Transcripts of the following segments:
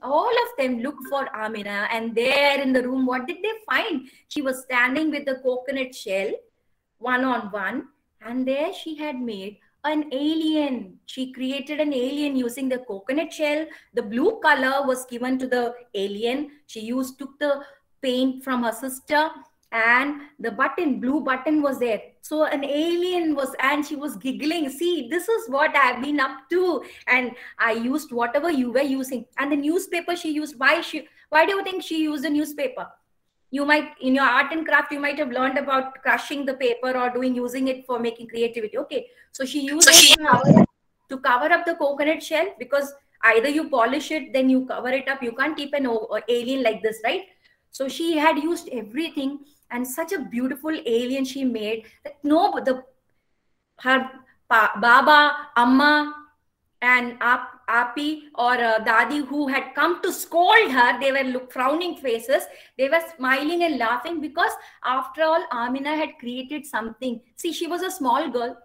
all of them looked for Amina, and there in the room, what did they find? She was standing with the coconut shell, one on one, and there she had made an alien. She created an alien using the coconut shell. The blue color was given to the alien. She took the paint from her sister, and the blue button was there. So an alien was, and she was giggling. See, this is what I've been up to. And I used whatever you were using. And the newspaper she used, why do you think she used a newspaper? You might, in your art and craft, you might have learned about crushing the paper or using it for making creativity. Okay, so she used it to cover up the coconut shell, because either you polish it, then you cover it up. You can't keep an alien like this, right? So she had used everything, and such a beautiful alien she made that her Baba, Amma, and Api or Dadi, who had come to scold her, they were frowning faces. They were smiling and laughing, because after all, Amina had created something. See, she was a small girl,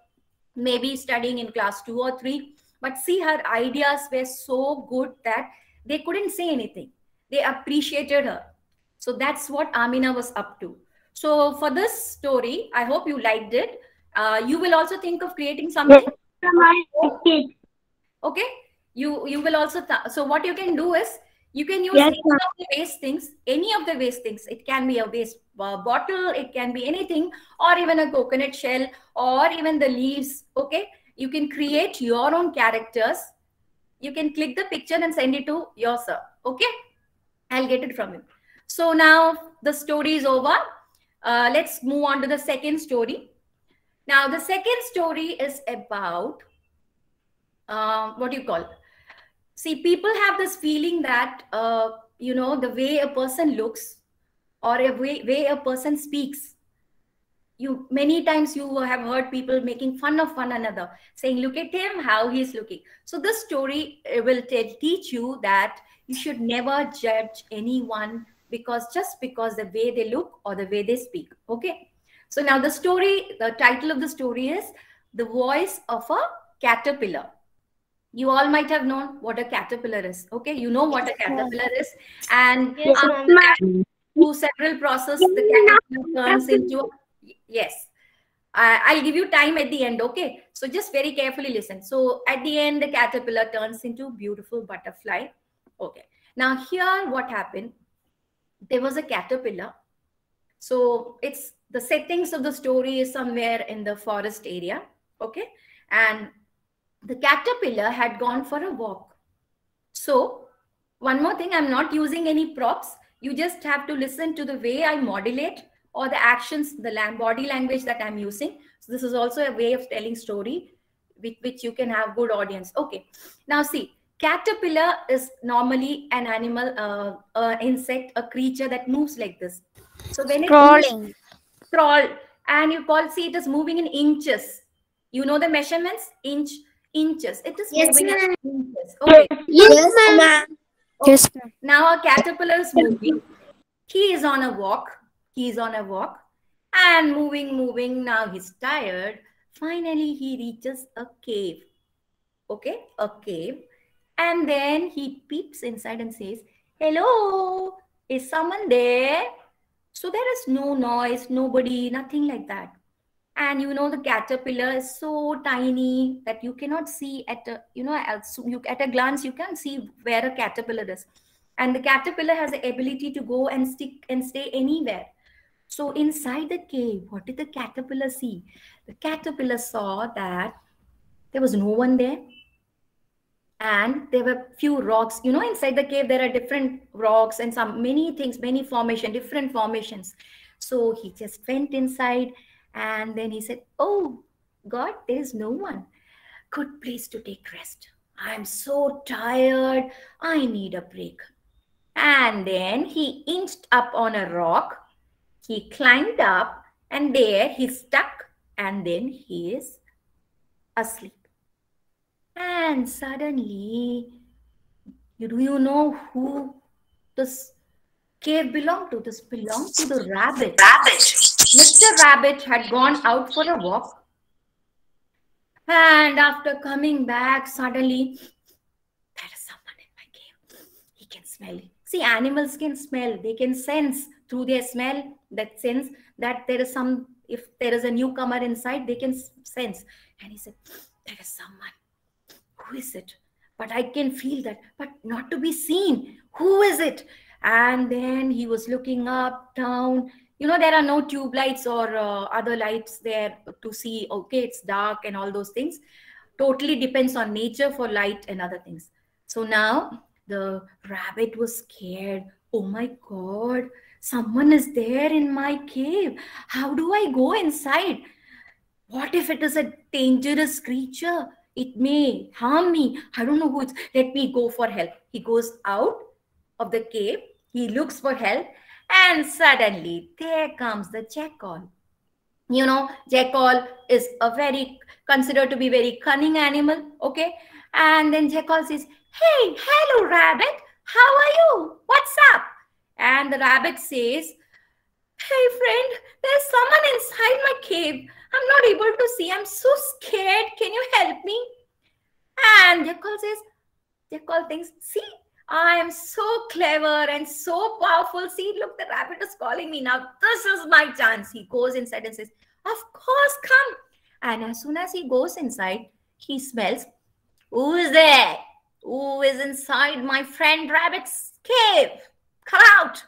maybe studying in class 2 or 3, but see, her ideas were so good that they couldn't say anything. They appreciated her. So that's what Amina was up to. So for this story, I hope you liked it. You will also think of creating something. Okay, you will also so what you can do is, you can use any of the waste things. It can be a waste bottle, it can be anything, or even a coconut shell, or even the leaves. Okay, you can create your own characters. You can click the picture and send it to yourself. Okay, I'll get it from you. So now the story is over. Let's move on to the second story. Now the second story is about what do you call? See, people have this feeling that the way a person looks, or a way a person speaks. Many times you have heard people making fun of one another, saying, "Look at him, how he's looking." So this story will teach you that you should never judge anyone just because the way they look or the way they speak. Okay. So now the title of the story is "The Voice of a Caterpillar." You all might have known what a caterpillar is. Okay, you know what a caterpillar is, and through several processes, the caterpillar turns into yes. I'll give you time at the end. Okay, so just very carefully listen. So at the end, the caterpillar turns into beautiful butterfly. Okay, now here what happened? There was a caterpillar. So it's the settings of the story is somewhere in the forest area. Okay, and the caterpillar had gone for a walk. So one more thing, I'm not using any props. You just have to listen to the way I modulate, or the actions, the body language that I'm using. So this is also a way of telling story with which you can have good audience. Okay. Now see, caterpillar is normally an animal, insect, a creature that moves like this. So when it moves, crawl, and see, it is moving in inches. You know the measurements? Inches. It is moving in inches. Okay. Yes, ma'am. Okay. Yes, ma'am. Now a caterpillar is moving. He is on a walk. And moving. Now he's tired. Finally, he reaches a cave. Okay, a cave. And then he peeps inside and says, "Hello, is someone there?" So there is no noise, nobody, nothing like that. And the caterpillar is so tiny that you cannot see at a glance, you can't see where a caterpillar is. And the caterpillar has the ability to go and stick and stay anywhere. So inside the cave, what did the caterpillar see? The caterpillar saw that there was no one there. And there were few rocks. Inside the cave, there are different rocks and many things, different formations. So he just went inside. And then he said, "Oh, God, there is no one. Good place to take rest. I'm so tired. I need a break." And then he inched up on a rock. He climbed up, and there he stuck. And then he is asleep. And suddenly, do you know who this cave belonged to? This belonged to the rabbit. Mr. Rabbit had gone out for a walk. And after coming back, suddenly, "There is someone in my cave. smell. See, animals can smell. They can sense through their smell, that sense that there is some, if there is a newcomer inside, they can sense. And he said, there is someone. Who is it? But I can feel that, but not to be seen. Who is it? And then he was looking up, down. You know, there are no tube lights or other lights there to see, okay, it's dark and all those things. Totally depends on nature for light and other things. So now the rabbit was scared. Oh my God, someone is there in my cave. How do I go inside? What if it is a dangerous creature? It may harm me. I don't know who it's. Let me go for help. He goes out of the cave. He looks for help. And suddenly, there comes the jackal. You know, jackal is a very, considered to be very cunning animal. Okay. And then jackal says, hey, hello, rabbit. How are you? What's up? And the rabbit says, hey, friend, there's someone inside my cave. I'm not able to see. I'm so scared. Can you help me? And Jackal thinks, see, I am so clever and so powerful. See, look, the rabbit is calling me now. This is my chance. He goes inside and says, of course, come. And as soon as he goes inside, he smells, who is there? Who is inside my friend rabbit's cave? Come out.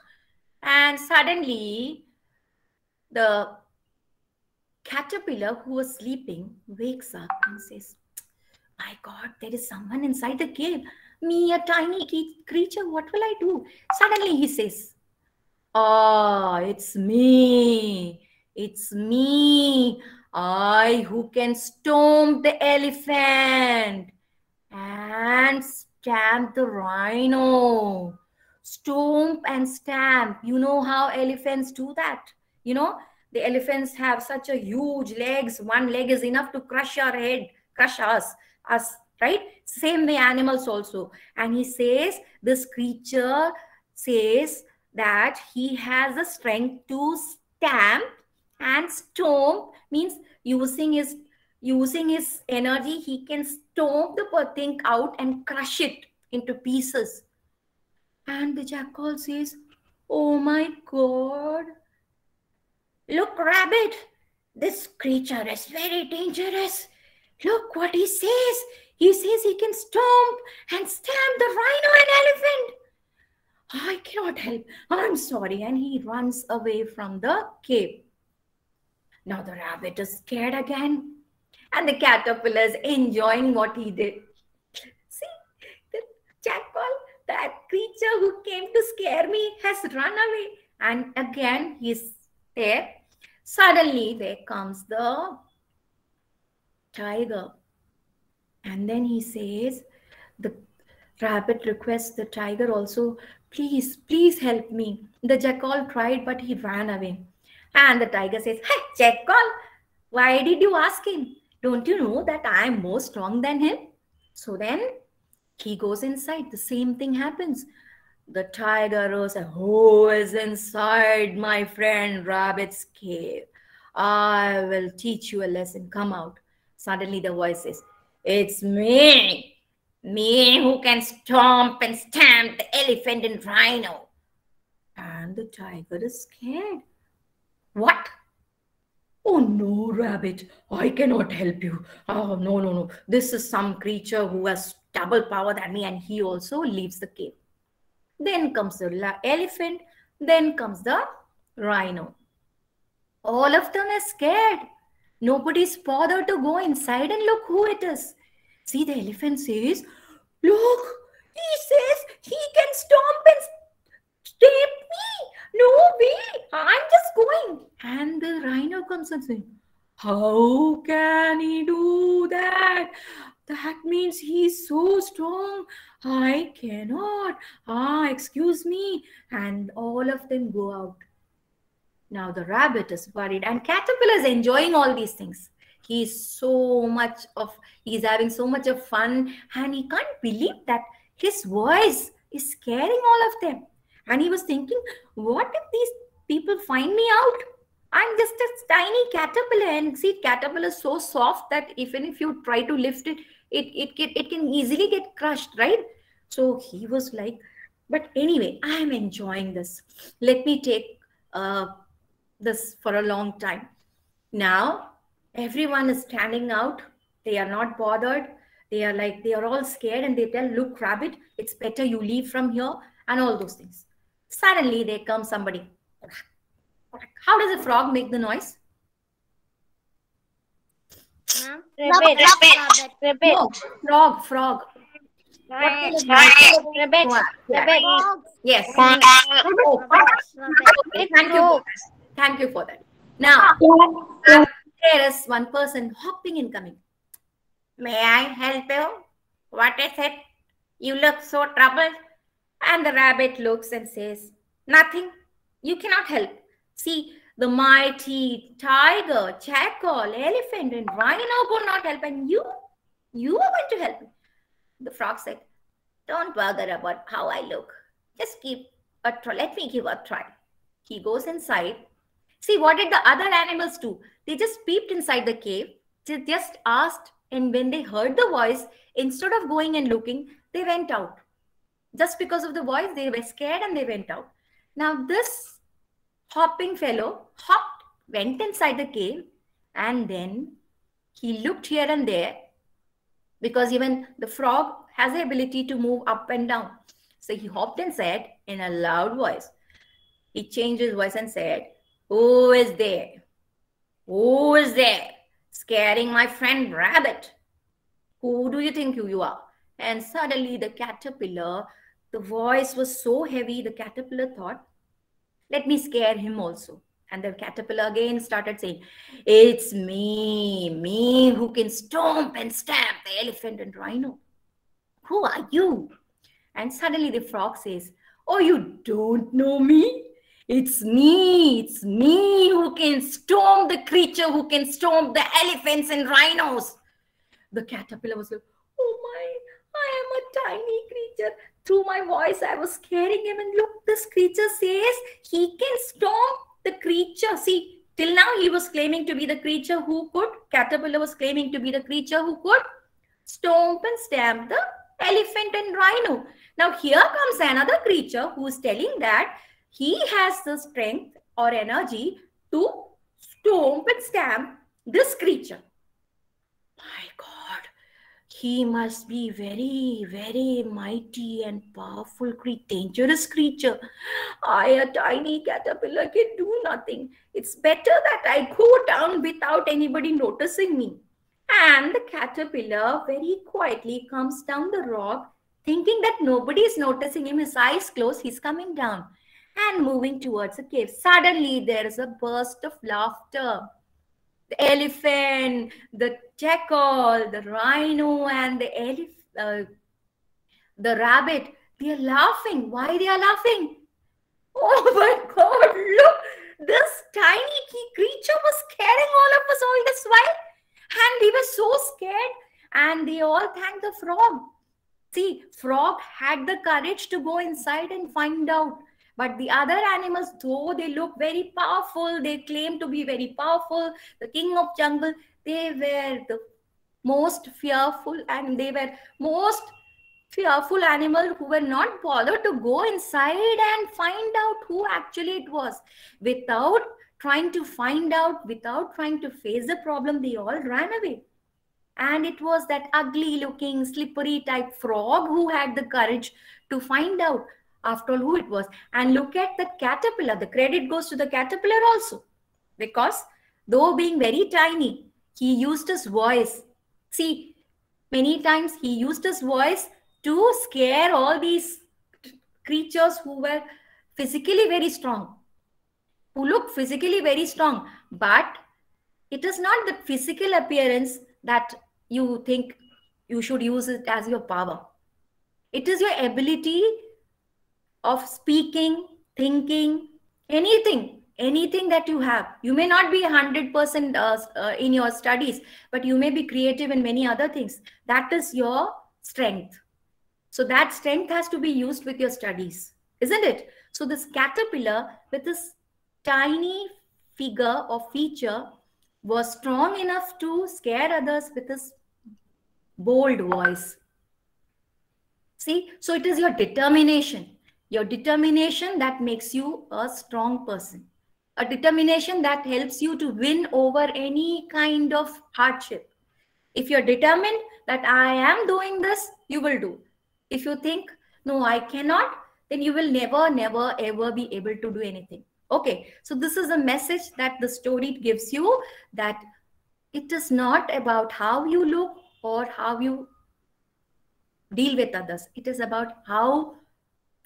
And suddenly, the caterpillar who was sleeping wakes up and says, my God, there is someone inside the cave. Me, a tiny creature, what will I do? Suddenly he says, oh, it's me. It's me. I who can stomp the elephant and stamp the rhino. Stomp and stamp. You know how elephants do that? You know, the elephants have such a huge legs. One leg is enough to crush our head, crush us, right? Same way animals also. And he says, this creature says that he has the strength to stamp and stomp, means using his energy, he can stomp the thing out and crush it into pieces. And the jackal says, oh my God, look, rabbit, this creature is very dangerous. Look what he says. He says he can stomp and stamp the rhino and elephant. I cannot help. I'm sorry. And he runs away from the cave. Now the rabbit is scared again. And the caterpillar is enjoying what he did. See, the jackal, that creature who came to scare me, has run away. And again, he's there. Suddenly, there comes the tiger. And then he says, the rabbit requests the tiger also, please, please help me. The jackal tried, but he ran away. And the tiger says, hey, jackal, why did you ask him? Don't you know that I am more strong than him? So then he goes inside. The same thing happens. The tiger rose and, who is inside my friend rabbit's cave? I will teach you a lesson. Come out. Suddenly the voice says, it's me. Me who can stomp and stamp the elephant and rhino. And the tiger is scared. What? Oh no, rabbit, I cannot help you. Oh, no, no, no. This is some creature who has double power than me, and he also leaves the cave. Then comes the elephant. Then comes the rhino. All of them are scared. Nobody's bothered to go inside and look who it is. See, the elephant says, look, he says he can stomp and stamp me. No way, I'm just going. And the rhino comes and says, how can he do that? That means he's so strong. I cannot. Excuse me. And all of them go out. Now the rabbit is worried, and caterpillar is enjoying all these things. He's having so much of fun, and he can't believe that his voice is scaring all of them. And he was thinking, what if these people find me out? I'm just a tiny caterpillar, and see, caterpillar is so soft that even if you try to lift it, it can easily get crushed, right? So he was like, But anyway, I am enjoying this. Let me take this for a long time. Now, everyone is standing out. They are not bothered. They are like, they are all scared and they tell, look, rabbit, it's better you leave from here and all those things. Suddenly, there comes somebody. How does a frog make the noise? Rabbit. Rabbit. No, frog. What kind of noise? Rabbit. Rabbit. Yes. Oh, Thank you. Thank you for that. Now, there is one person hopping and coming. May I help you? What is it? You look so troubled. And the rabbit looks and says, nothing. You cannot help. See, the mighty tiger, jackal, elephant, and rhino could not help. And you are going to help me. The frog said, don't bother about how I look. Just let me give a try. He goes inside. See, what did the other animals do? They just peeped inside the cave. They just asked. And when they heard the voice, instead of going and looking, they went out. Just because of the voice, they were scared and they went out. Now, this hopping fellow hopped, went inside the cave, and then he looked here and there, because even the frog has the ability to move up and down. So he hopped and said in a loud voice, he changed his voice and said, who is there? Who is there? Scaring my friend rabbit. Who do you think you are? And suddenly the caterpillar, the voice was so heavy, the caterpillar thought, let me scare him also. And the caterpillar again started saying, it's me who can stomp and stamp the elephant and rhino. Who are you? And suddenly the frog says, oh, you don't know me? It's me who can stomp the creature, who can stomp the elephants and rhinos. The caterpillar was like, oh my, I am a tiny creature. Through my voice, I was scaring him. And look, this creature says he can stomp the creature. See, till now he was claiming to be the creature who could, caterpillar was claiming to be the creature who could stomp and stamp the elephant and rhino. Now here comes another creature who is telling that he has the strength or energy to stomp and stamp this creature. My God, he must be very, very mighty and powerful, dangerous creature. I, a tiny caterpillar, can do nothing. It's better that I go down without anybody noticing me. And the caterpillar very quietly comes down the rock, thinking that nobody is noticing him. His eyes closed, he's coming down and moving towards the cave. Suddenly, there is a burst of laughter. The elephant, the jackal, the rhino, and the rabbit, they are laughing. Why they are laughing? Oh my God, look, this tiny creature was scaring all of us all this while. And we were so scared. And they all thanked the frog. See, frog had the courage to go inside and find out. But the other animals, though they look very powerful, they claim to be very powerful, the king of jungle, they were the most fearful, and they were most fearful animal who were not bothered to go inside and find out who actually it was. Without trying to find out, without trying to face the problem, they all ran away. And it was that ugly looking, slippery type frog who had the courage to find out after all who it was. And look at the caterpillar. The credit goes to the caterpillar also. Because though being very tiny, he used his voice. See, many times he used his voice to scare all these creatures who were physically very strong, who look physically very strong. But it is not the physical appearance that you think you should use it as your power. It is your ability of speaking, thinking, anything that you have. You may not be 100% in your studies, but you may be creative in many other things. That is your strength. So that strength has to be used with your studies, isn't it? So this caterpillar with this tiny figure or feature was strong enough to scare others with his bold voice. See, so it is your determination. Your determination that makes you a strong person. A determination that helps you to win over any kind of hardship. If you're determined that I am doing this, you will do. If you think, no, I cannot, then you will never, never, ever be able to do anything. Okay, so this is a message that the story gives you, that it is not about how you look or how you deal with others. It is about how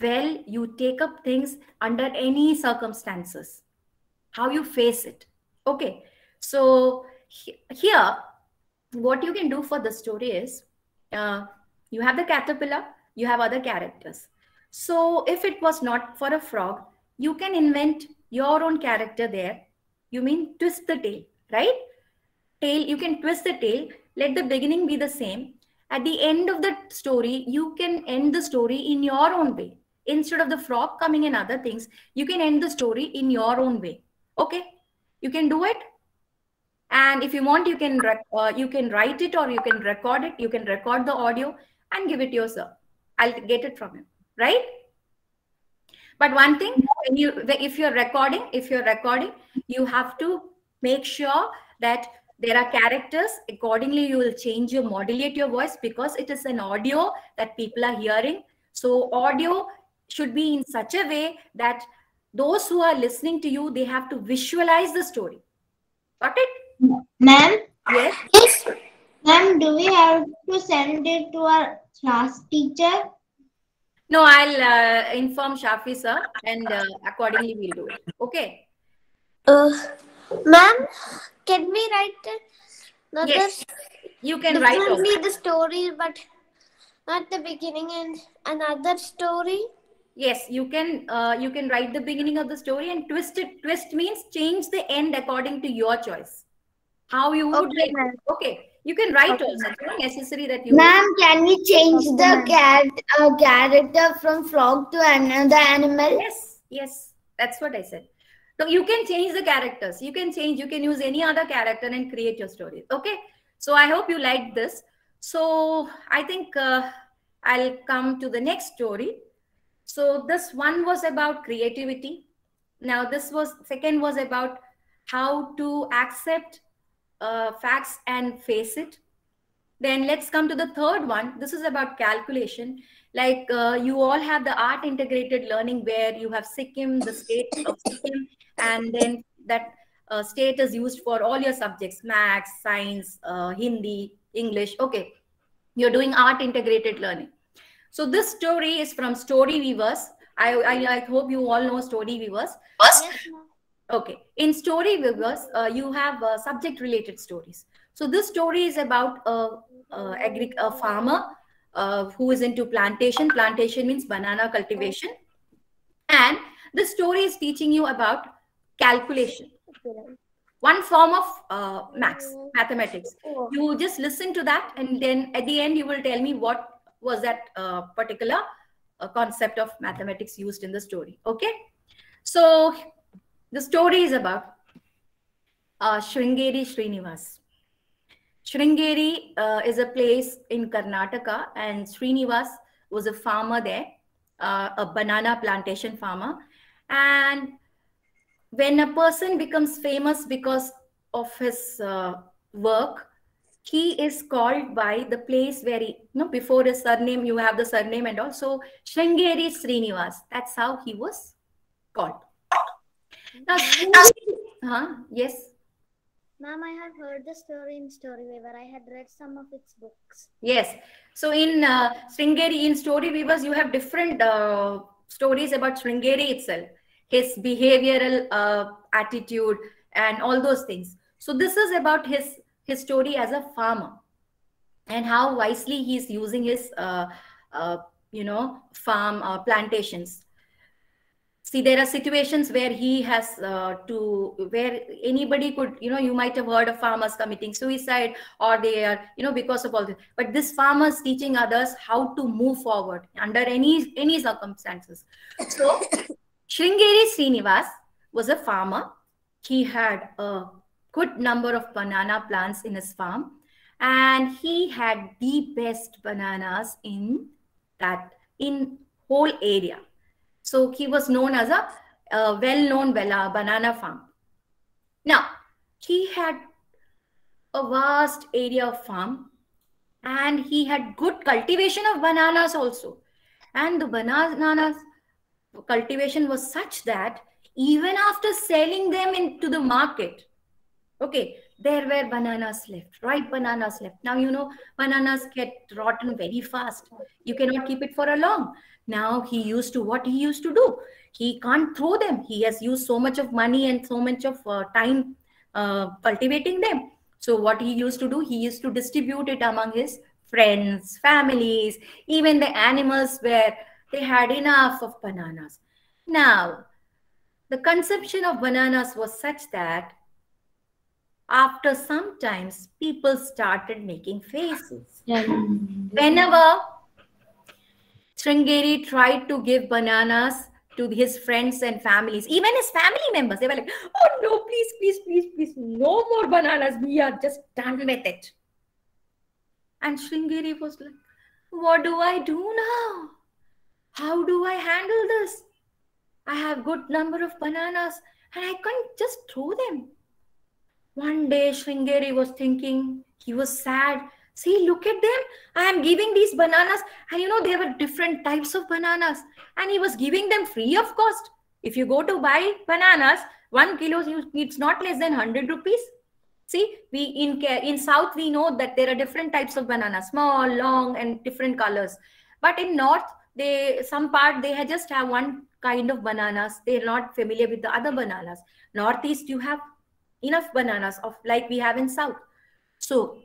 well you take up things under any circumstances, how you face it. Okay, so here, what you can do for the story is, you have the caterpillar, you have other characters. So if it was not for a frog, you can invent your own character there. You mean twist the tail, right? Tail, you can twist the tail, let the beginning be the same. At the end of the story, you can end the story in your own way. Instead of the frog coming in other things, you can end the story in your own way. Okay, you can do it. And if you want, you can write it, or you can record it. You can record the audio and give it yourself. I'll get it from him, right? But one thing, if you're recording, you have to make sure that there are characters. Accordingly, you will change your modulate your voice, because it is an audio that people are hearing. So audio should be in such a way that those who are listening to you, they have to visualize the story. Got it? Ma'am? Yes. Ma'am, do we have to send it to our class teacher? No, I'll inform Shafi sir, and accordingly we'll do it. Okay. Ma'am, can we write another? Yes, you can write Only the story, but not the beginning and another story. Yes, you can write the beginning of the story and twist it. Twist means change the end according to your choice. How you would like it. Okay. You can write also. It's not necessary that you. Ma'am, can we change the character from frog to another animal? Yes. That's what I said. So you can change the characters. You can use any other character and create your story. Okay. So I hope you liked this. So I think I'll come to the next story. So this one was about creativity. Now second was about how to accept facts and face it. Then let's come to the third one. This is about calculation. Like you all have the art integrated learning, where you have Sikkim, the state of Sikkim, and then that state is used for all your subjects: maths, science, Hindi, English. Okay, you're doing art integrated learning. So this story is from Story Weavers. I hope you all know Story Weavers. Yes, okay, in Story Weavers, you have subject related stories. So this story is about a farmer who is into plantation. Plantation means banana cultivation. And the story is teaching you about calculation. One form of mathematics. You just listen to that, and then at the end you will tell me what was that particular concept of mathematics used in the story. Okay. So the story is about Sringeri Srinivas. Sringeri is a place in Karnataka, and Srinivas was a farmer there, a banana plantation farmer. And when a person becomes famous because of his work, he is called by the place where he, before his surname, you have the surname and also Sringeri Srinivas. That's how he was called. Now, yes. Ma'am, I have heard the story in Story Weaver. I had read some of its books. Yes. So in Sringeri, in Story Weavers, you have different stories about Sringeri itself, his behavioral attitude and all those things. So this is about his story as a farmer, and how wisely he's using his farm plantations. See, there are situations where he has where anybody could, you might have heard of farmers committing suicide, or they are, because of all this. But this farmer is teaching others how to move forward under any circumstances. So Sringeri Srinivas was a farmer. He had a good number of banana plants in his farm, and he had the best bananas in whole area. So he was known as a well-known banana farm. Now, he had a vast area of farm, and he had good cultivation of bananas also. And the bananas cultivation was such that even after selling them into the market, okay, there were bananas left, ripe bananas left. Now, you know, bananas get rotten very fast. You cannot keep it for a long. Now, what he used to do, he can't throw them. He has used so much of money and so much of time cultivating them. So what he used to do, he used to distribute it among his friends, families, even the animals where they had enough of bananas. Now, the consumption of bananas was such that after some times, people started making faces. Whenever Sringeri tried to give bananas to his friends and families, even his family members, they were like, oh no, please, please, please, please, no more bananas. We are just done with it. And Sringeri was like, what do I do now? How do I handle this? I have good number of bananas and I can't just throw them. One day, Sringeri was thinking, he was sad. See, look at them. I am giving these bananas. And you know, there were different types of bananas. And he was giving them free of cost. If you go to buy bananas, 1 kilo, it's not less than 100 rupees. See, in South, we know that there are different types of bananas, small, long, and different colors. But in North, some part, they just have one kind of bananas. They're not familiar with the other bananas. Northeast, you have enough bananas of like we have in South. So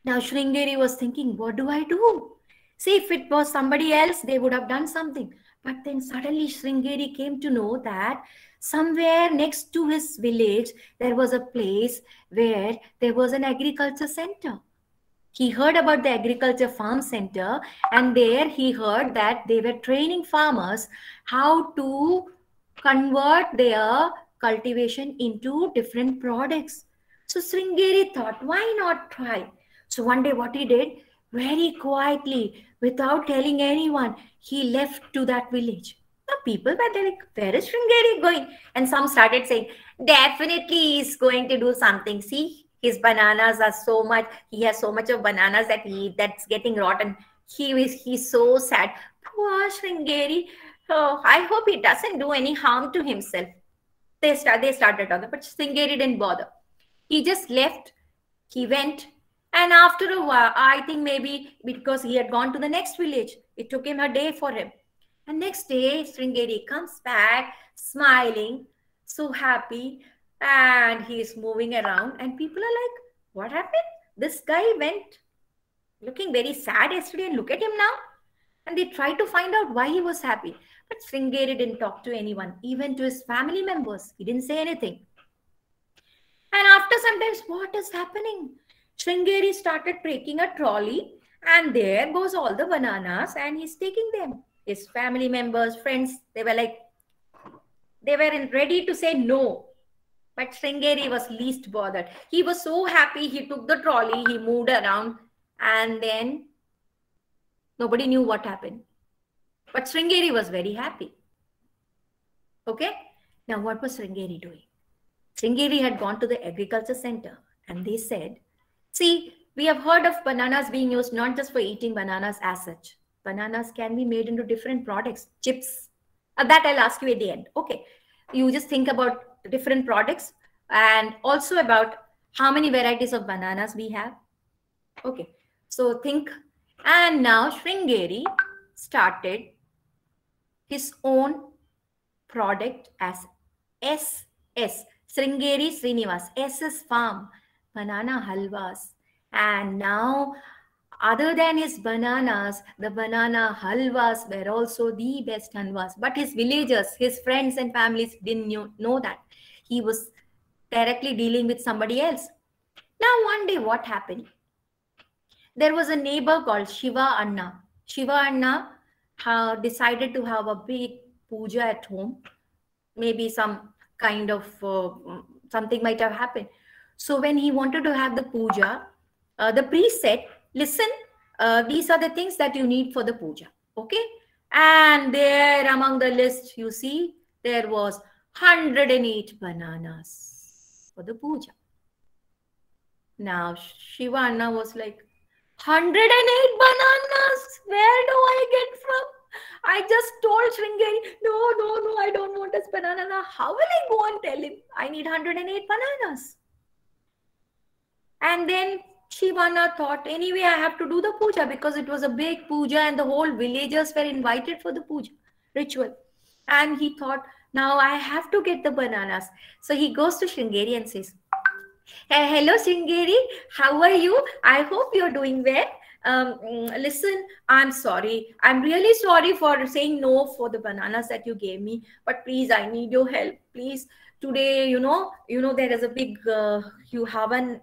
now Sringeri was thinking, what do I do? See, if it was somebody else, they would have done something. But then suddenly Sringeri came to know that somewhere next to his village, there was a place where there was an agriculture center. He heard about the agriculture farm center, and there he heard that they were training farmers how to convert their cultivation into different products. So Sringeri thought, why not try? So one day what he did, very quietly, without telling anyone, he left to that village. The people were there like, where is Sringeri going? And some started saying, definitely he's going to do something. See, his bananas are so much, he has so much of bananas that's getting rotten. He's so sad. Poor Sringeri. Oh, I hope he doesn't do any harm to himself. They started talking, but Sringeri didn't bother. He just left. He went. And after a while, I think maybe because he had gone to the next village, it took him a day for him. And next day, Sringeri comes back, smiling, so happy, and he's moving around. And people are like, what happened? This guy went looking very sad yesterday, and look at him now. And they tried to find out why he was happy. But Sringeri didn't talk to anyone, even to his family members. He didn't say anything. And after some time, what is happening? Sringeri started taking a trolley, and there goes all the bananas, and he's taking them. His family members, friends, they were ready to say no. But Sringeri was least bothered. He was so happy. He took the trolley, he moved around, and then nobody knew what happened. But Sringeri was very happy. Okay? Now, what was Sringeri doing? Sringeri had gone to the agriculture center, and they said, see, we have heard of bananas being used not just for eating bananas as such. Bananas can be made into different products, chips. That I'll ask you at the end. Okay. You just think about the different products and also about how many varieties of bananas we have. Okay. So think. And now Sringeri started his own product as SS, Sringeri Srinivas, SS Farm, banana halwas. And now, other than his bananas, the banana halwas were also the best halwas. But his villagers, his friends and families didn't know that. He was directly dealing with somebody else. Now, one day, what happened? There was a neighbor called Shiva Anna. Shiva Anna decided to have a big puja at home. Maybe some kind of something might have happened. So when he wanted to have the puja, the priest said, listen, these are the things that you need for the puja. Okay. And there among the list, you see, there was 108 bananas for the puja. Now Shivana was like, 108 bananas? Where do I get from? I just told Sringeri, no, I don't want this banana. Now how will I go and tell him I need 108 bananas? And then Shivana thought, anyway, I have to do the puja because it was a big puja and the whole villagers were invited for the puja ritual. And he thought, now I have to get the bananas. So he goes to Sringeri and says, hey, hello Sringeri, how are you? I hope you're doing well. Listen, I'm sorry. I'm really sorry for saying no for the bananas that you gave me. But please, I need your help. Please, today, you know, there is a big Havan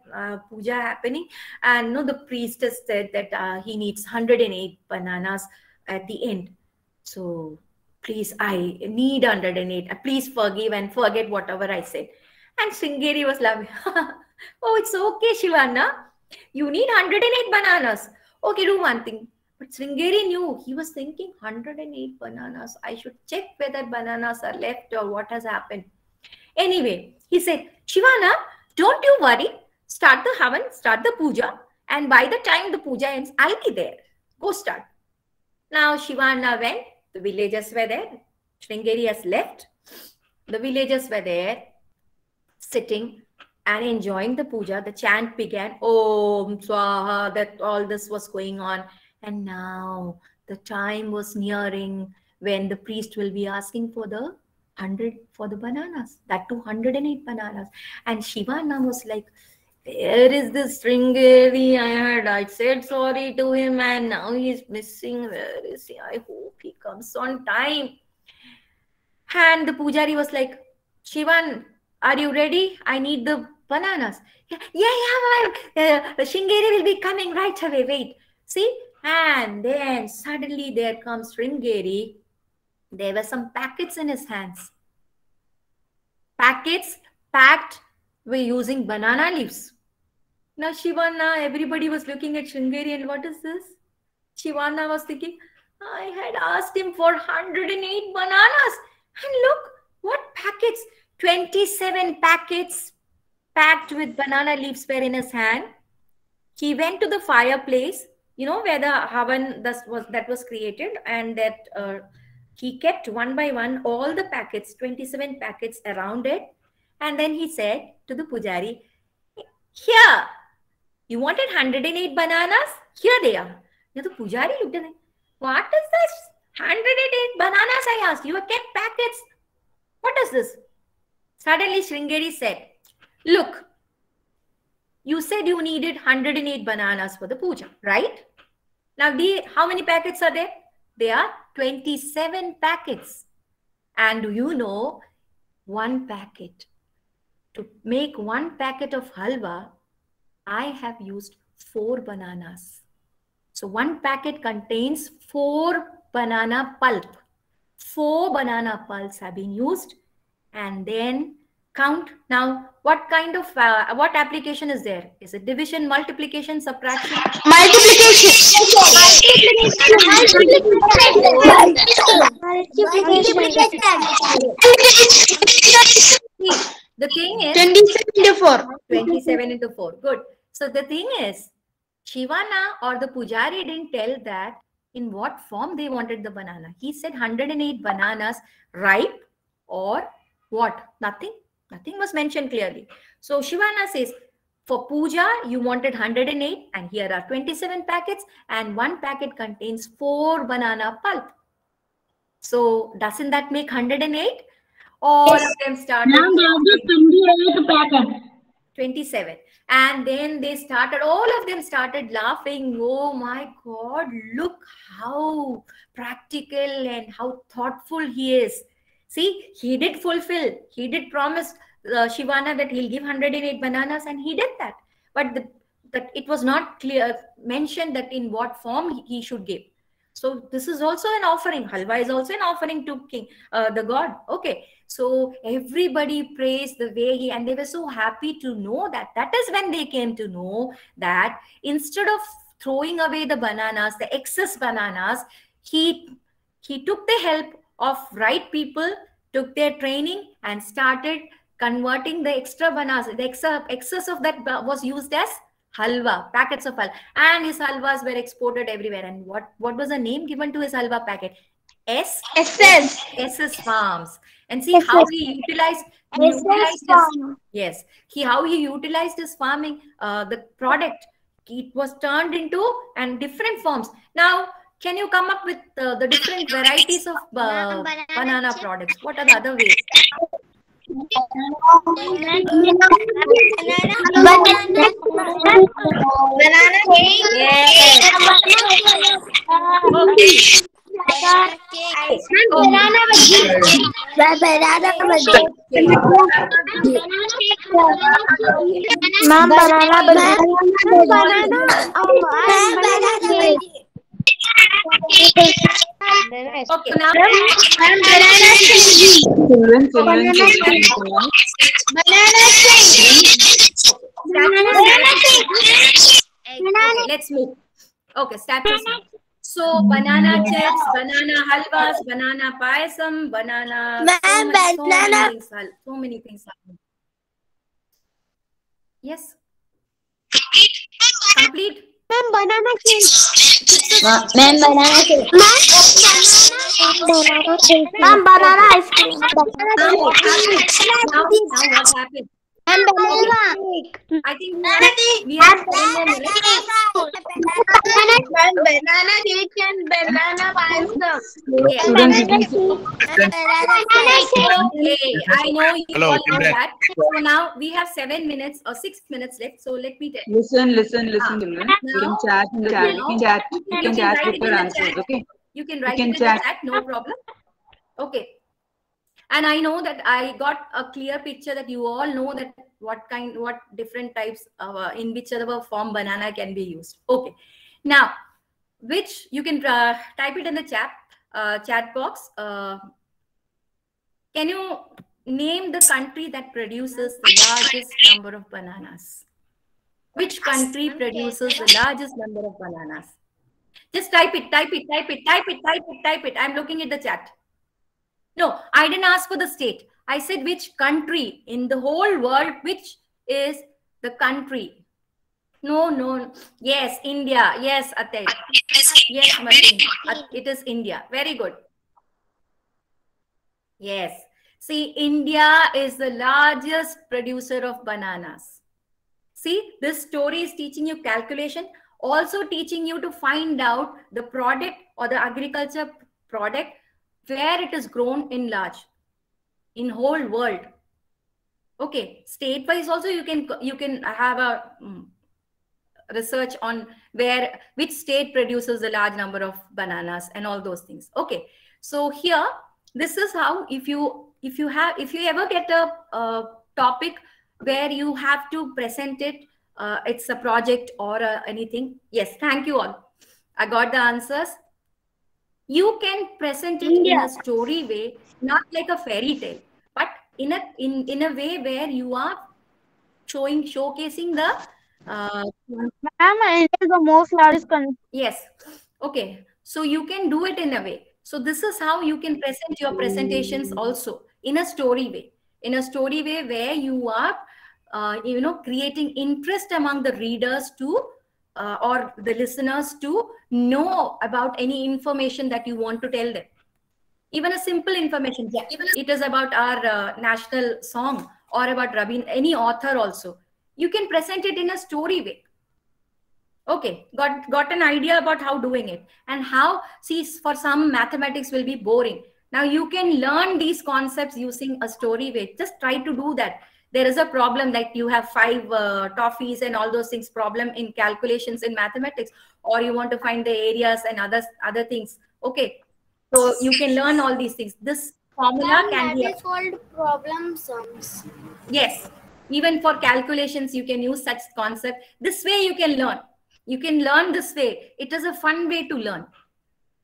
puja happening, and the priest has said that he needs 108 bananas at the end. So please, I need 108. Please forgive and forget whatever I said. And Sringeri was laughing. Oh, it's okay, Shivana. You need 108 bananas. Okay, do one thing. But Sringeri knew. He was thinking 108 bananas. I should check whether bananas are left or what has happened. Anyway, he said, Shivana, don't you worry. Start the Havan, start the puja. And by the time the puja ends, I'll be there. Go start. Now Shivana went. The villagers were there. Sringeri has left. The villagers were there, sitting and enjoying the puja. The chant began, Om Swaha, that all this was going on. And now the time was nearing when the priest will be asking for the 100 for the bananas, that 208 bananas. And Shivana was like, where is this Sringeri? I said sorry to him and now he's missing. Where is he? I hope he comes on time. And the pujari was like, Shivan, are you ready? I need the bananas. Yeah, Sringeri will be coming right away. Wait, see? And then suddenly there comes Sringeri. There were some packets in his hands. Packets packed with using banana leaves. Now Shivana, everybody was looking at Sringeri and what is this? Shivana was thinking, I had asked him for 108 bananas. And look, what packets? 27 packets packed with banana leaves were in his hand. He went to the fireplace, where the Havan that was created, and that he kept one by one all the packets, 27 packets around it. And then he said to the pujari, here, you wanted 108 bananas? Here they are. Now the pujari looked at him. What is this? 108 bananas, I asked. You have kept packets. What is this? Suddenly Sringeri said, look, you said you needed 108 bananas for the puja, right? Now, how many packets are there? There are 27 packets. And do you know, one packet, to make one packet of halwa, I have used 4 bananas. So one packet contains 4 banana pulp. 4 banana pulps have been used. And then count. Now, what kind of, what application is there? Is it division, multiplication, subtraction? Multiplication. The thing is 27 into 4. 27 into 4. Good. So the thing is, Shivana or the pujari didn't tell that in what form they wanted the banana. He said 108 bananas ripe or what? Nothing. Nothing was mentioned clearly. So Shivana says, for puja, you wanted 108 and here are 27 packets and one packet contains 4 banana pulp. So doesn't that make 108? All of them started. 27. And then they started, all of them started laughing. Oh my God, look how practical and how thoughtful he is. See, he did fulfill, he did promise Shivana that he'll give 108 bananas and he did that. But that it was not clear, mentioned that in what form he should give. So this is also an offering. Halwa is also an offering to King, the God. Okay. So everybody praised the way and they were so happy to know that. That is when they came to know that instead of throwing away the bananas, the excess bananas, he he took the help of right people, took their training, and started converting the extra bananas. The excess of that was used as halwa, packets of halwa, and his halwas were exported everywhere. And what was the name given to his halwa packet? SS Farms. And see how he utilized his, yes, how he utilized his farming, the product, it was turned into and different forms. Now, can you come up with the different varieties of banana products? What are the other ways? Banana cake. Yes. Okay. Banana Okay, now okay, let's move. Okay, statues. So banana chips, banana halwas, banana payasam, banana. So many things. Yes. Complete. Ma'am, banana cake. Ma'am, banana cake. Ma'am, banana ice cream. Now what happened? Ma'am, banana cake. I think we have 7 more minutes. banana cake and banana payasam. Yes. Okay, I know you all know that. So now we have 7 minutes or 6 minutes left. So let me tell you. Listen, children. You can chat in the chat. You can chat with your answers. Okay. You can write it in the chat. No problem. Okay. And I know that I got a clear picture that you all know that what different types in whichever form banana can be used. Okay. Now, which you can type it in the chat box. Can you name the country that produces the largest number of bananas? Which country produces the largest number of bananas? Just type it. I'm looking at the chat. No, I didn't ask for the state. I said which country in the whole world, which is the country. No. Yes, India. Yes, Atel. Yes, Martin. It is India. Very good. Yes. See, India is the largest producer of bananas. See, this story is teaching you calculation, also teaching you to find out the product or the agriculture product where it is grown in large, in whole world. Okay, state-wise also you can have a research on which state produces a large number of bananas and all those things. Okay, so here this is how if you ever get a topic where you have to present it, it's a project or anything. Yes, thank you all. I got the answers. You can present it in a story way, not like a fairy tale, but in a way where you are showcasing the Ma'am, it is the most largest country. Yes. Okay. So you can do it in a way. So this is how you can present your presentations also in a story way. In a story way where you are, creating interest among the readers to or the listeners to know about any information that you want to tell them. Even a simple information. Yeah. Even it is about our national song or about Rabin, any author also. You can present it in a story way. Okay, got an idea about how doing it and how, see, for some mathematics will be boring. Now you can learn these concepts using a story way. Just try to do that. There is a problem like you have 5 toffees and all those things, problem in calculations in mathematics, or you want to find the areas and other things. Okay, so you can learn all these things. This formula can be called problem sums. Yes, even for calculations you can use such concept. This way you can learn. You can learn this way. It is a fun way to learn.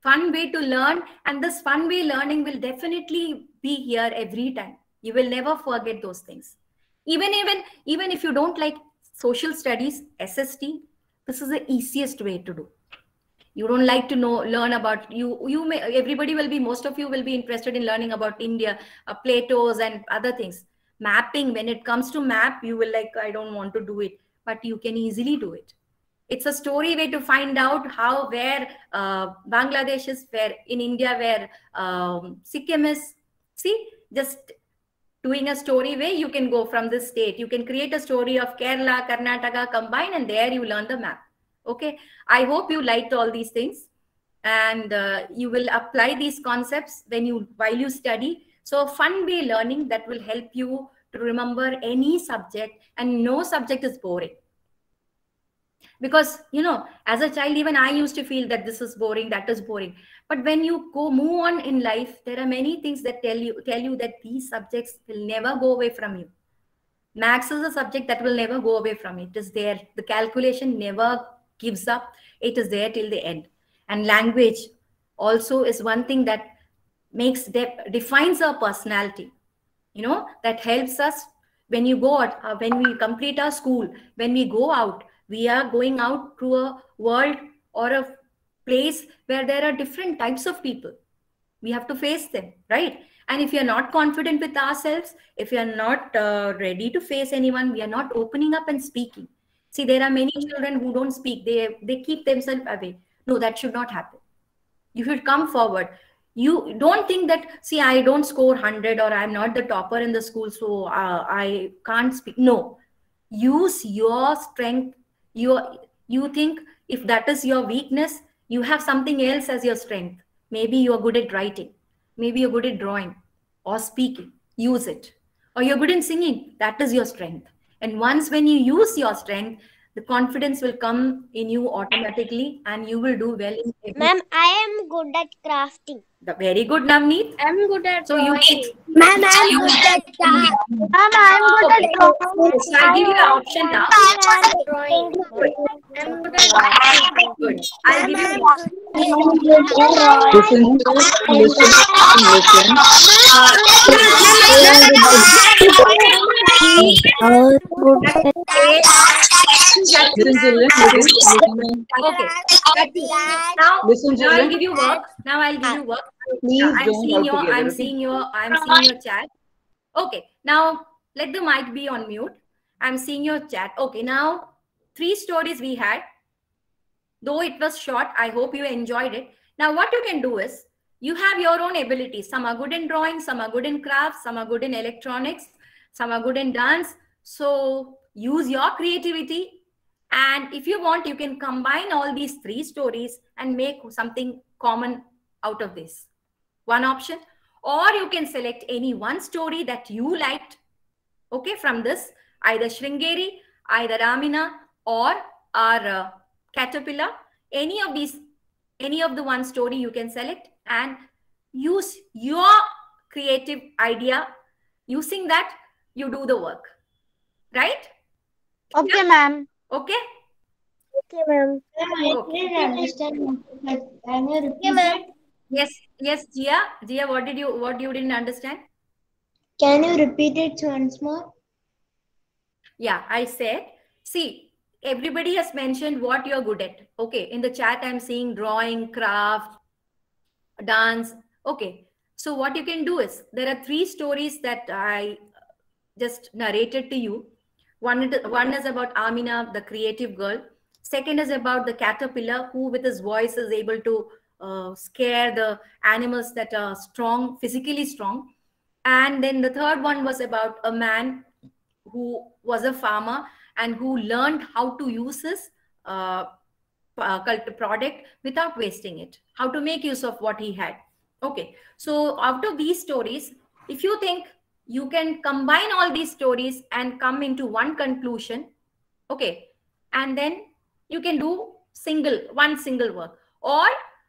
Fun way to learn, and this fun way learning will definitely be here every time. You will never forget those things. Even if you don't like social studies, SST, this is the easiest way to do. You don't like to learn about you may, everybody will be, most of you will be interested in learning about India, Plato's and other things. Mapping, when it comes to map, you will like, I don't want to do it, but you can easily do it. It's a story way to find out how, where Bangladesh is, where in India, where Sikkim is. See, just doing a story way, you can go from this state. You can create a story of Kerala, Karnataka combine, and there you learn the map. Okay, I hope you liked all these things, and you will apply these concepts while you study. So fun way learning that will help you to remember any subject, and no subject is boring. Because, you know, as a child, even I used to feel that this is boring, that is boring. But when you move on in life, there are many things that tell you that these subjects will never go away from you. Maths is a subject that will never go away from you. It is there. The calculation never gives up. It is there till the end. And language also is one thing that defines our personality. You know, that helps us when you go out, when we complete our school, when we go out, we are going out to a world or a place where there are different types of people. We have to face them, right? And if you're not confident with ourselves, if you're not ready to face anyone, we are not opening up and speaking. See, there are many children who don't speak. They keep themselves away. No, that should not happen. You should come forward. You don't think that, see, I don't score 100 or I'm not the topper in the school, so I can't speak. No, use your strength. You think if that is your weakness, you have something else as your strength. Maybe you're good at writing. Maybe you're good at drawing or speaking. Use it. Or you're good in singing. That is your strength. And once when you use your strength, the confidence will come in you automatically and you will do well in everything. Ma'am, I am good at crafting. Very good, Navneet. I'm good at So you can, Ma'am, I'm good at that. Ma'am, I'm good at drawing. so I'll give you an option now. I'm good Good. I'll give you Okay. Now I'll give you work. Please I'm don't seeing talk together, I'm seeing your chat. Okay. Now let the mic be on mute. I'm seeing your chat. Okay. Now 3 stories we had. Though it was short, I hope you enjoyed it. Now what you can do is, you have your own abilities. Some are good in drawing, some are good in crafts, some are good in electronics, some are good in dance. So use your creativity. And if you want, you can combine all these 3 stories and make something common out of this. One option. Or you can select any one story that you liked, okay, from this, either Sringeri, either Amina, or our caterpillar. Any of the one story you can select and use your creative idea. Using that, you do the work. Right? Okay, ma'am. Okay? Okay, ma'am. I didn't understand. Can you repeat it? Yes, Gia, what you didn't understand? Can you repeat it once more? Yeah, I said, see, everybody has mentioned what you're good at. Okay, in the chat, I'm seeing drawing, craft, dance. Okay, so what you can do is, there are 3 stories that I just narrated to you. One is about Amina, the creative girl. Second is about the caterpillar who with his voice is able to scare the animals that are strong, physically strong. And then the third one was about a man who was a farmer and who learned how to use his product without wasting it, how to make use of what he had. Okay, so out of these stories, if you think you can combine all these stories and come into one conclusion, okay, and then you can do one single work. Or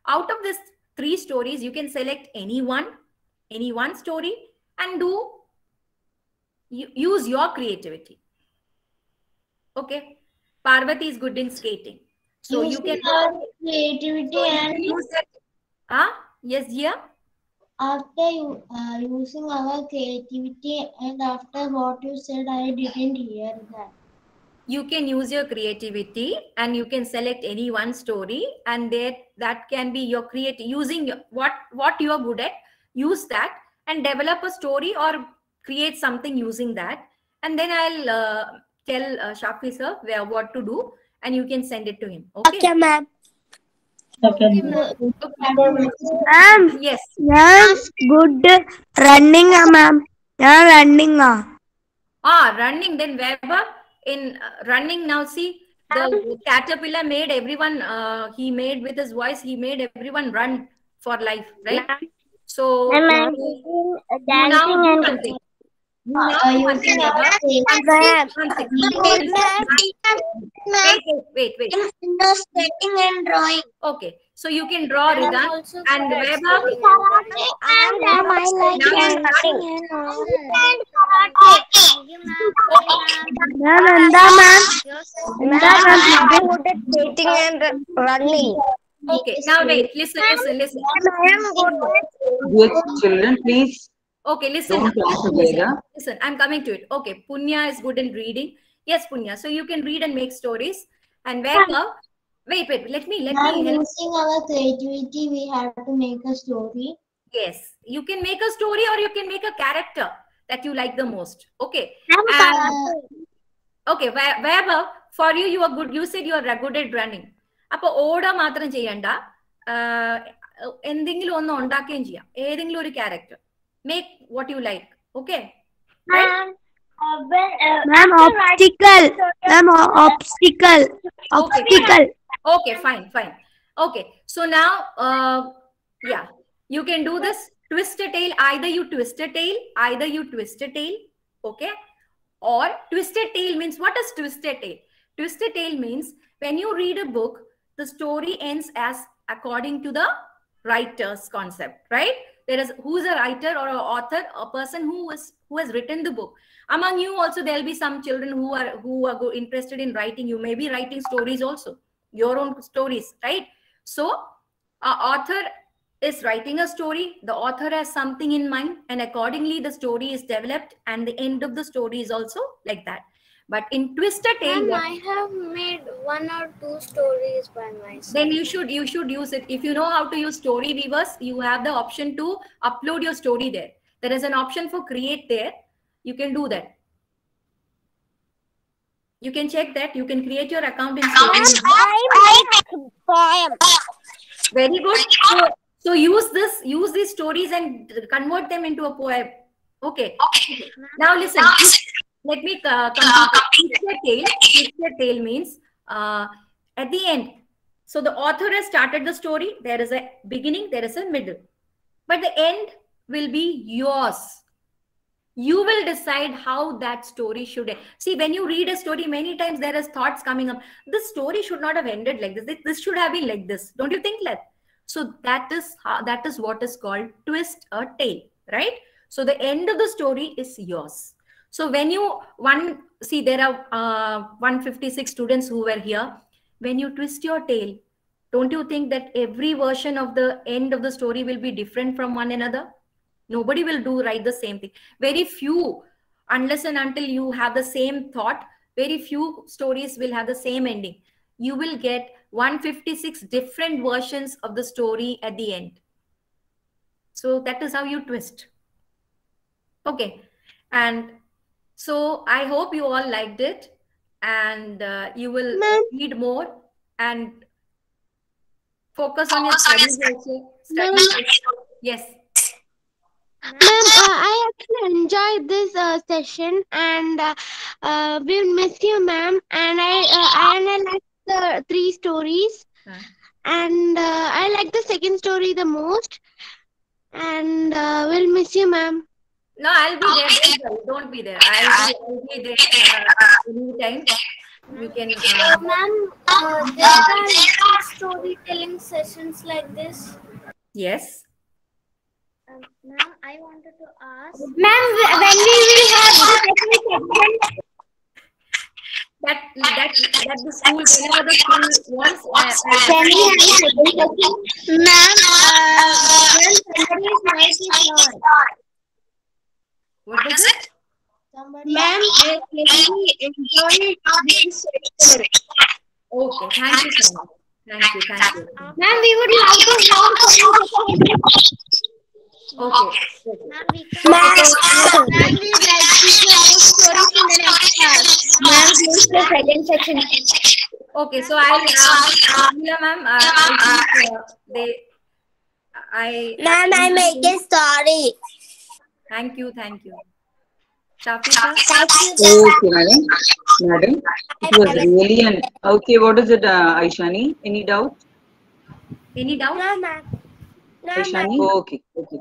out of these 3 stories, you can select any one story and use your creativity. Okay, Parvati is good in skating, so you can creativity and use that. Yes, Gia. After using our creativity and after what you said, I didn't hear that. you can use your creativity and you can select any one story, and that can be your using what you are good at. Use that and develop a story or create something using that, and then I'll tell Shafi sir what to do, and you can send it to him. Okay, ma'am. Yes. Yes, good running, ma'am. Yeah, running. Running. Then Weber in running now. See, the caterpillar made everyone. He made with his voice. He made everyone run for life, right? So I'm you dancing now do and something. You now do one thing, Weber. Wait. Sketching and drawing. Okay, so you can draw, Ridan, and Weber. Skating and running. Okay, now wait, listen. Dear children, please Okay, listen. don't talk together. Listen, I'm coming to it. Okay, Punya is good in reading. Yes, Punya. So you can read and make stories. And Weber, wait. Let me help. Using our creativity, we have to make a story. Yes, you can make a story or you can make a character that you like the most. Okay. Okay, Weber, for you, you are good. You said you are good at running. അപ്പോൾ ഓടാ മാത്രം ചെയ്യണ്ട, എന്തെങ്കിലും ഒന്ന് ഉണ്ടാക്കുകയും ചെയ്യാം, ഏതെങ്കിലും ഒരു character. Make what you like. Okay. Ma'am, obstacle. Ma'am, obstacle. Okay, fine. Okay, so now, yeah, you can do this. Twist a tail. Either you twist a tail. Okay. Or twisted tail means, what is twisted tail? Twisted tail means when you read a book, the story ends as according to the writer's concept, right? There is who's a writer or an author, a person who has written the book. Among you also, there will be some children who are interested in writing. You may be writing stories also, your own stories, right? So, an author is writing a story. The author has something in mind, and accordingly, the story is developed, and the end of the story is also like that. But in Twisted Tale, I have made 1 or 2 stories by myself. Then you should use it. If you know how to use Story Weavers, you have the option to upload your story there. There is an option for create there. You can do that. You can check that. You can create your account in Story. Very good. So use these stories and convert them into a poem. Okay. Now listen. Let me complete. Twisted Tale means at the end. So the author has started the story. There is a beginning, there is a middle. But the end will be yours. You will decide how that story should end. See, when you read a story, many times there is thoughts coming up. This story should not have ended like this. This should have been like this. Don't you think that? So that is what is called twist a tale, right? So the end of the story is yours. So when there are 156 students who were here. When you twist your tale, don't you think that every version of the end of the story will be different from one another? Nobody will write the same thing. Very few, unless and until you have the same thought, very few stories will have the same ending. You will get 156 different versions of the story at the end. So that is how you twist. Okay. And so I hope you all liked it, and you will read more and focus on your studies also. Yes. Ma'am, I actually enjoyed this session, and we'll miss you, ma'am. And I like the 3 stories, and I like the second story the most. And we'll miss you, ma'am. No, I'll be there. Don't be there. I'll be there anytime. You can. Ma'am, there are storytelling sessions like this. Yes. Ma'am, I wanted to ask. Ma'am, when we will have the second section? That the school, whenever the school wants. Can we have the second section? Ma'am, when somebody's mic is on. What is it? Ma'am, I really enjoyed this session. Okay, thank you so much. Thank you, thank you. Ma'am, we would love to have Okay. Ma'am, we would like to hear more stories in the next class. ma'am, please the second section. Okay, so I'll Shamila ma'am, I think Ma'am, I make a story. Thank you, thank you. Shafi sir? Okay, madam. Madam, it was really an. Okay, what is it, Aishani? Any doubt? Any doubt? No, ma'am. No, Aishani? ma'am. Okay, okay.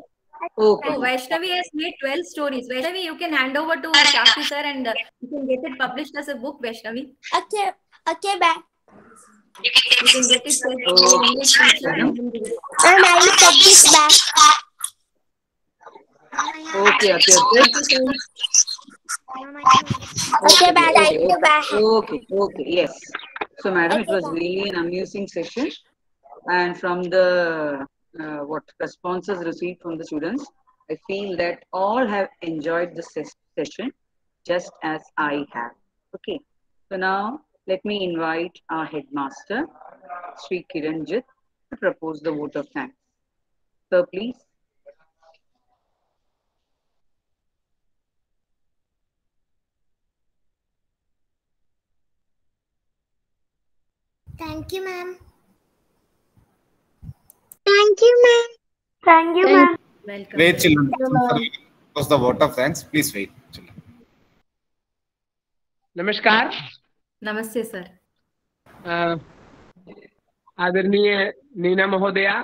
Okay. Oh, Vaishnavi has made 12 stories. Vaishnavi, you can hand over to Shafi sir and you can get it published as a book, Vaishnavi. Okay, okay, bye. You can get it for English teacher and then give it. Ma'am, I will take this back. Okay, okay, okay. Okay, bye. Thank you, bye. Okay, okay, yes. So, madam, it was really an amusing session. And from the what responses received from the students, I feel that all have enjoyed the session just as I have. Okay. So now let me invite our headmaster, Sri Kiranjit, to propose the vote of thanks. Sir, please. Thank you, ma'am. Thank you, ma'am. Thank you, ma'am. Welcome. Wait, children. Was the vote of thanks? Please wait, children. नमस्कार. Namaste, sir. आदरणीय नीना महोदया,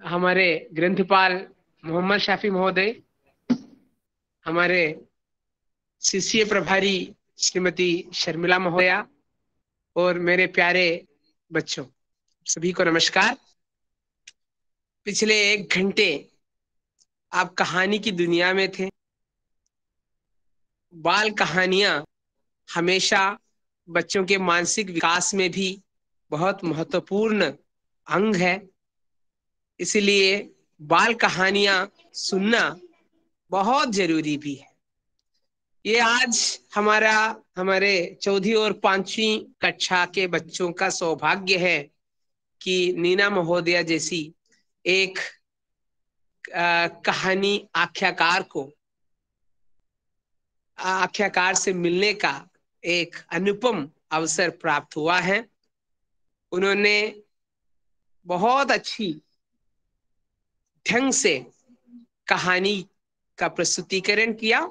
हमारे ग्रंथपाल मोहम्मद शाफी महोदय, हमारे CCA प्रभारी श्रीमती शर्मिला महोदया और मेरे प्यारे बच्चों, सभी को नमस्कार। पिछले 1 घंटे आप कहानी की दुनिया में थे। बाल कहानियां हमेशा बच्चों के मानसिक विकास में भी बहुत महत्वपूर्ण अंग है, इसलिए बाल कहानियां सुनना बहुत जरूरी भी है। ये आज हमारे चौथी और 5वीं कक्षा के बच्चों का सौभाग्य है कि नीना महोदया जैसी एक कहानी आख्याकार से मिलने का एक अनुपम अवसर प्राप्त हुआ है। उन्होंने बहुत अच्छी ढंग से कहानी का प्रस्तुतिकरण किया।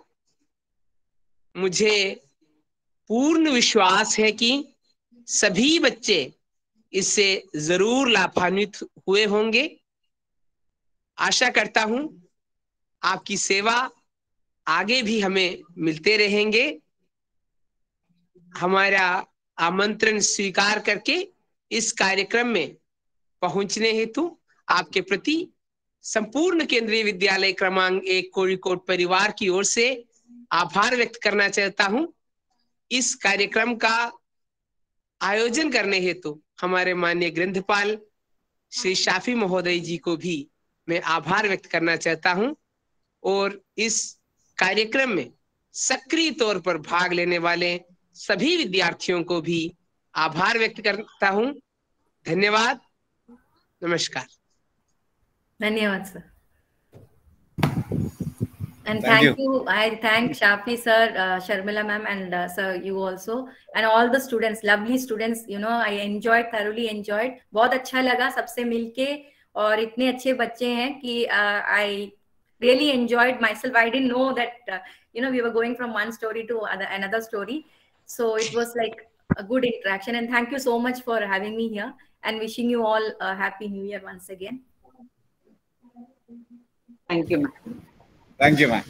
मुझे पूर्ण विश्वास है कि सभी बच्चे इससे जरूर लाभान्वित हुए होंगे। आशा करता हूं आपकी सेवा आगे भी हमें मिलते रहेंगे। हमारा आमंत्रण स्वीकार करके इस कार्यक्रम में पहुंचने हेतु आपके प्रति संपूर्ण केंद्रीय विद्यालय क्रमांक 1 कोड़ीकोट परिवार की ओर से आभार व्यक्त करना चाहता हूं। इस कार्यक्रम का आयोजन करने हेतु हमारे माननीय ग्रंथपाल श्री शाफी महोदय जी को भी मैं आभार व्यक्त करना चाहता हूं और इस कार्यक्रम में सक्रिय तौर पर भाग लेने वाले सभी विद्यार्थियों को भी आभार व्यक्त करता हूं। धन्यवाद, नमस्कार। धन्यवाद sir. And thank you. I thank Shafi sir, Sharmila ma'am, and sir, you also, and all the students, lovely students. You know, I enjoyed, thoroughly enjoyed. बहुत अच्छा लगा सबसे मिलके और इतने अच्छे बच्चे हैं कि I really enjoyed myself. I didn't know that you know we were going from one story to another story, so it was like a good interaction. And thank you so much for having me here. And wishing you all a happy New Year once again. Thank you, ma'am. Thank you, ma'am.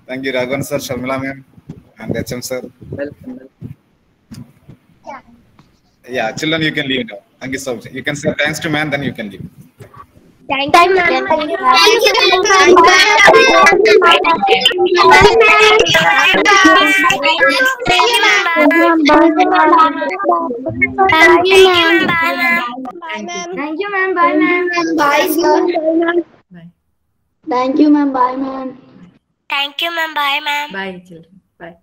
Thank you, Raghavan sir, Sharmila ma'am, and HM sir. Welcome. Yeah, children, you can leave now. Thank you so much. You can say thanks to ma'am, then you can leave. Thank you, ma'am. Thank you, Thank you, ma'am. Bye, ma'am. Bye, sir. Bye. Thank you, ma'am. Bye, ma'am. Thank you, ma'am. Bye, ma'am. Bye, children. Bye.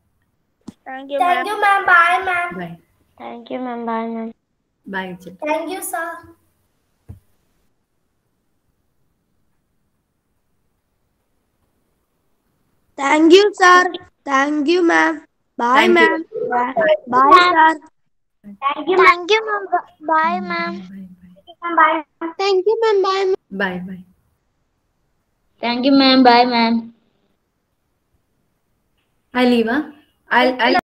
Thank you, Thank you, ma'am. Bye, ma'am. Bye. Thank you, ma'am. Bye, ma'am. Bye, children. Thank you, sir. Thank you, sir. Thank you, ma'am. Bye, Thank you. ma'am. Bye, sir. Thank you, ma'am. Bye, ma'am. Bye. Thank you, ma'am. Bye, ma'am. Bye. Bye. Thank you, ma'am. Bye, ma'am. I'll leave, huh? I'll